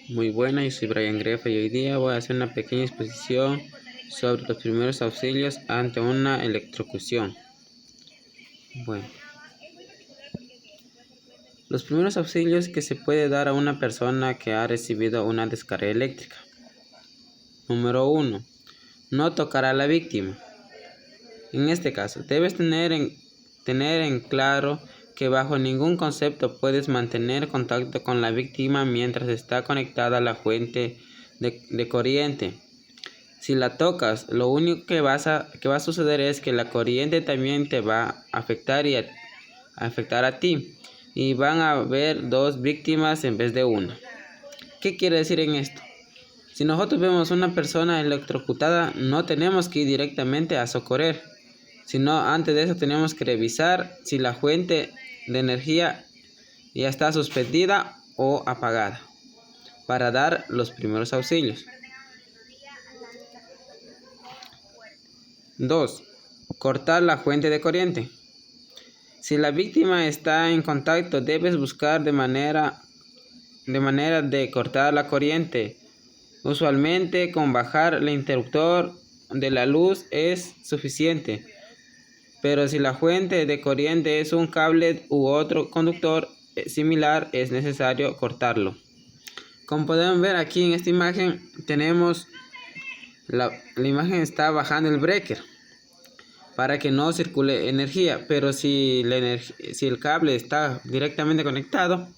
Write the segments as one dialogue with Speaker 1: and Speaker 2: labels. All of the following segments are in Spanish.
Speaker 1: Muy buena, yo soy Brian Grefa y hoy día voy a hacer una pequeña exposición sobre los primeros auxilios ante una electrocución. Bueno, los primeros auxilios que se puede dar a una persona que ha recibido una descarga eléctrica. Número 1. No tocar a la víctima. En este caso, debes tener en claro que bajo ningún concepto puedes mantener contacto con la víctima mientras está conectada a la fuente de corriente. Si la tocas, lo único que va a suceder es que la corriente también te va a afectar y a afectar a ti. Y van a haber dos víctimas en vez de una. ¿Qué quiere decir en esto? Si nosotros vemos una persona electrocutada, no tenemos que ir directamente a socorrer, sino antes de eso tenemos que revisar si la fuente de energía ya está suspendida o apagada para dar los primeros auxilios. 2. Cortar la fuente de corriente. Si la víctima está en contacto, debes buscar de manera de cortar la corriente. Usualmente con bajar el interruptor de la luz es suficiente. Pero si la fuente de corriente es un cable u otro conductor similar, es necesario cortarlo. Como podemos ver aquí en esta imagen, tenemos la imagen está bajando el breaker para que no circule energía. Pero si el cable está directamente conectado,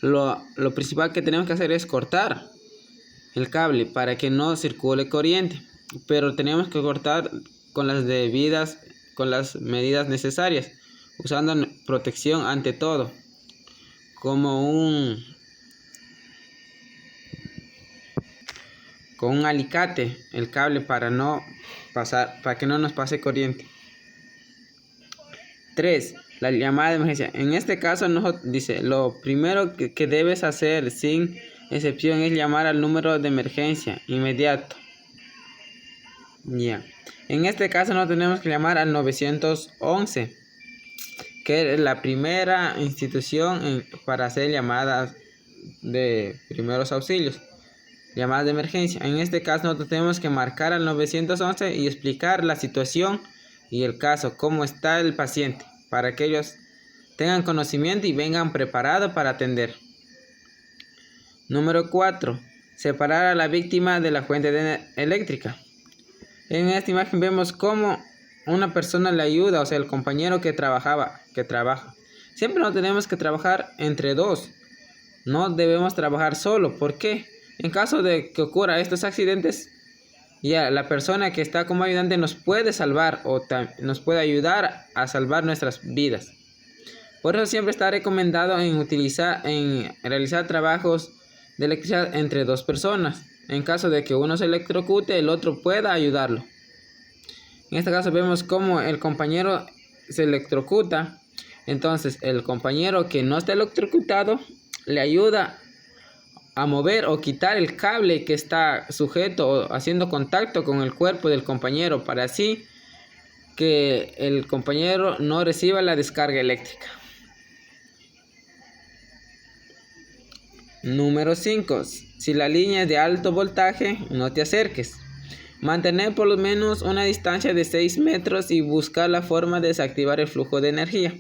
Speaker 1: lo principal que tenemos que hacer es cortar el cable para que no circule corriente. Pero tenemos que cortar con las medidas necesarias, usando protección ante todo, como con un alicate el cable para que no nos pase corriente. 3. La llamada de emergencia. En este caso dice, lo primero que debes hacer sin excepción es llamar al número de emergencia inmediato. En este caso no tenemos que llamar al 911, que es la primera institución para hacer llamadas de primeros auxilios, llamadas de emergencia. En este caso nosotros tenemos que marcar al 911 y explicar la situación y el caso, cómo está el paciente, para que ellos tengan conocimiento y vengan preparados para atender. Número 4. Separar a la víctima de la fuente eléctrica. En esta imagen vemos cómo una persona le ayuda, o sea, el compañero que trabaja. Siempre no tenemos que trabajar entre dos. No debemos trabajar solo. ¿Por qué? En caso de que ocurra estos accidentes, ya la persona que está como ayudante nos puede salvar o nos puede ayudar a salvar nuestras vidas. Por eso siempre está recomendado en realizar trabajos de electricidad entre dos personas. En caso de que uno se electrocute, el otro pueda ayudarlo. En este caso vemos cómo el compañero se electrocuta. Entonces el compañero que no está electrocutado le ayuda a mover o quitar el cable que está sujeto o haciendo contacto con el cuerpo del compañero, para así que el compañero no reciba la descarga eléctrica. Número 5. Si la línea es de alto voltaje, no te acerques. Mantener por lo menos una distancia de 6 metros y buscar la forma de desactivar el flujo de energía.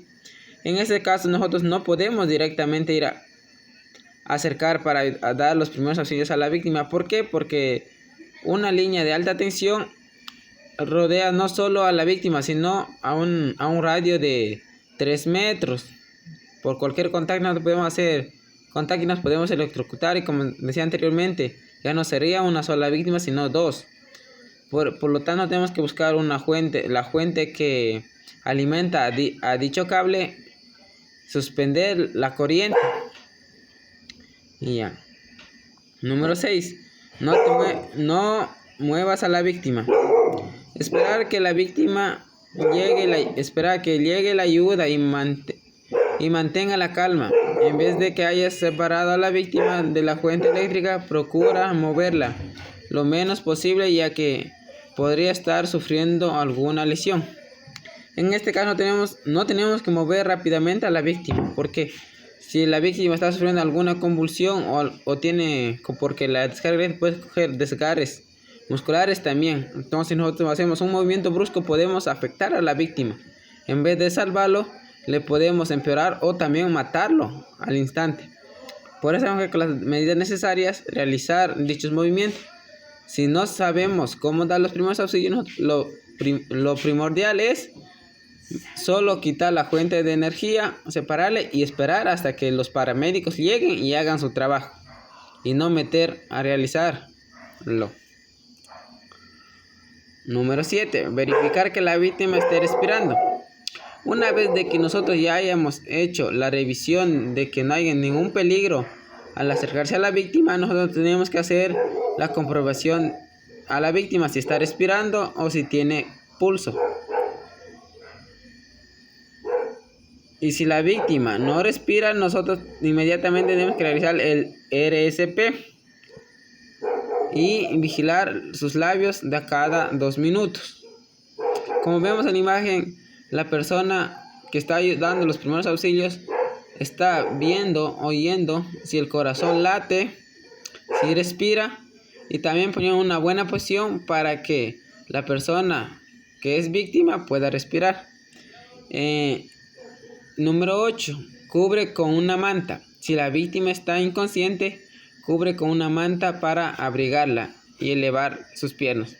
Speaker 1: En este caso nosotros no podemos directamente ir a acercar para dar los primeros auxilios a la víctima. ¿Por qué? Porque una línea de alta tensión rodea no solo a la víctima, sino a un radio de 3 metros. Por cualquier contacto no podemos hacer contacto y nos podemos electrocutar, y como decía anteriormente, ya no sería una sola víctima, sino dos. Por lo tanto tenemos que buscar la fuente que alimenta a dicho cable, suspender la corriente. Número 6. No muevas a la víctima. Esperar que la víctima esperar que llegue la ayuda y mantenga la calma. En vez de que hayas separado a la víctima de la fuente eléctrica, procura moverla lo menos posible, ya que podría estar sufriendo alguna lesión. En este caso no tenemos que mover rápidamente a la víctima, porque Si la víctima está sufriendo alguna convulsión o tiene, porque la descarga eléctrica puede coger desgarres musculares también. Entonces, si nosotros hacemos un movimiento brusco, podemos afectar a la víctima. En vez de salvarlo, le podemos empeorar o también matarlo al instante. Por eso, con las medidas necesarias, realizar dichos movimientos. Si no sabemos cómo dar los primeros auxilios, lo primordial es solo quitar la fuente de energía, separarle y esperar hasta que los paramédicos lleguen y hagan su trabajo. Y no meter a realizarlo. Número 7. Verificar que la víctima esté respirando. Una vez de que nosotros ya hayamos hecho la revisión de que no haya ningún peligro al acercarse a la víctima, nosotros tenemos que hacer la comprobación a la víctima si está respirando o si tiene pulso. Y si la víctima no respira, nosotros inmediatamente tenemos que realizar el RSP y vigilar sus labios de cada 2 minutos. Como vemos en la imagen, la persona que está dando los primeros auxilios está viendo, oyendo si el corazón late, si respira, y también poniendo una buena posición para que la persona que es víctima pueda respirar. Número 8. Cubre con una manta. Si la víctima está inconsciente, cubre con una manta para abrigarla y elevar sus piernas.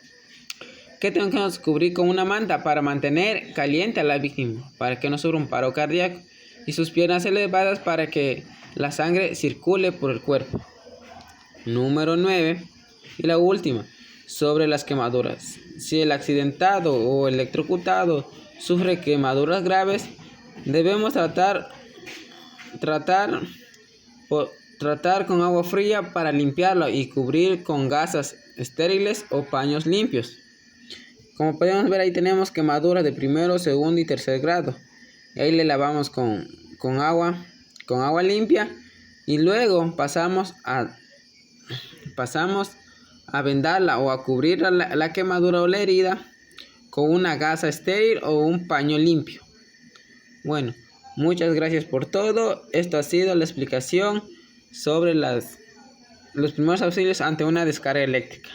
Speaker 1: ¿Qué tenemos que cubrir con una manta? Para mantener caliente a la víctima, para que no sufra un paro cardíaco, y sus piernas elevadas para que la sangre circule por el cuerpo. Número 9. Y la última, sobre las quemaduras. Si el accidentado o electrocutado sufre quemaduras graves, debemos tratar con agua fría para limpiarlo y cubrir con gasas estériles o paños limpios. Como podemos ver, ahí tenemos quemaduras de primero, segundo y tercer grado. Ahí le lavamos con agua limpia y luego pasamos a vendarla o a cubrir la quemadura o la herida con una gasa estéril o un paño limpio. Bueno, muchas gracias por todo. Esto ha sido la explicación sobre los primeros auxilios ante una descarga eléctrica.